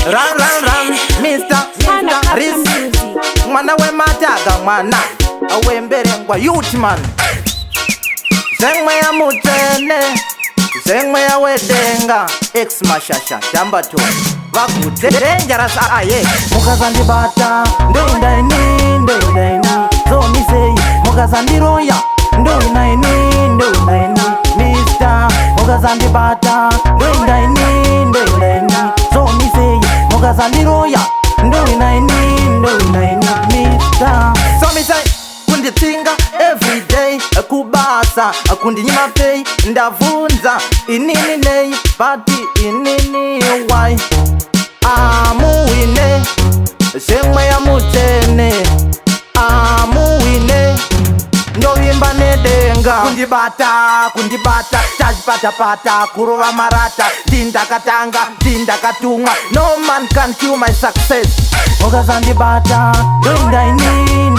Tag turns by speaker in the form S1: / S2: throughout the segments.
S1: Ram, Mr. Riz. Mwana we mataga mwana awembere ngwa youth man. Zengwe ya mutene, zengwe ya wedenga. Ex mashasha, jamba tu Vakute, dangerous aye. Mukazandi bata, ndoindaini So mi say, mukazandi roya, ndoinaini Mr. Mukazandi bata, ndoindaini So mi say, mukazandi roya, ndoinaini Mr. So mi say, kunditinga everyday kubasa kundinyima pay ndavunza inini nei pati inini why amuine semwe ya mutene amuine ndovimba nedenga kundibata tajipatapata kurova marata tindakatanga tindakatumwa no man can kill my success mukazandibata ndoindaini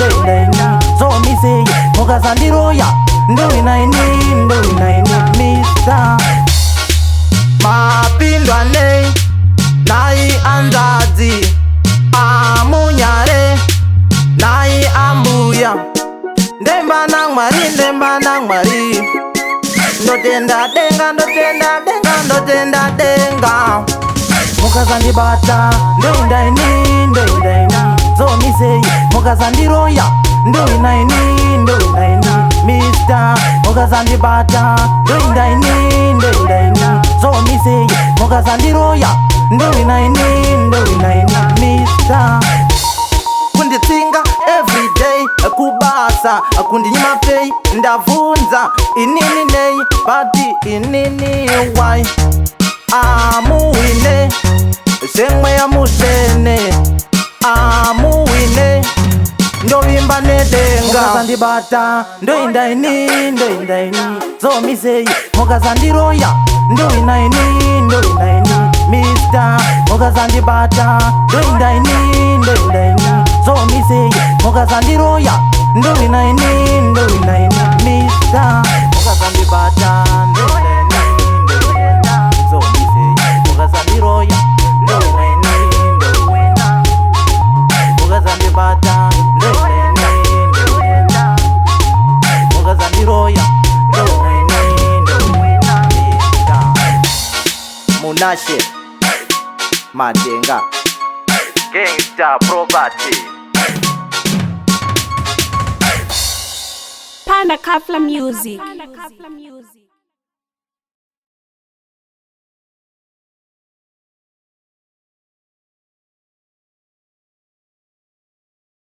S1: so mi say mukazandiroya ndoinaini Mr. Mapindwane nai anzazi amunyare nai ambuya ndemba nang mari ndotenda denga mukazandibata ndoindaini so mi say mukazandiroya ndoinaini Mr. Mukazandibata ndoindaini so mi say mukazandiroya ndoinaini Mr. Kunditinga everyday kubasa kundinyima pay ndavunza inini nei pati inini why amuine semwe ya mutene amuine ndovimba nedenga mukazandibata ndoindaini so mi say mukazandiroya ndoinaini Mr. Mukazandibata ndoindaini so mi say mukazandiroya ndoinaini Mr. Mukazandibata ndoinaini so mi say mukazandiroya ndoinaini mukazandibata Munashe Madenga Gangsta Property
S2: Panda Kafla Music.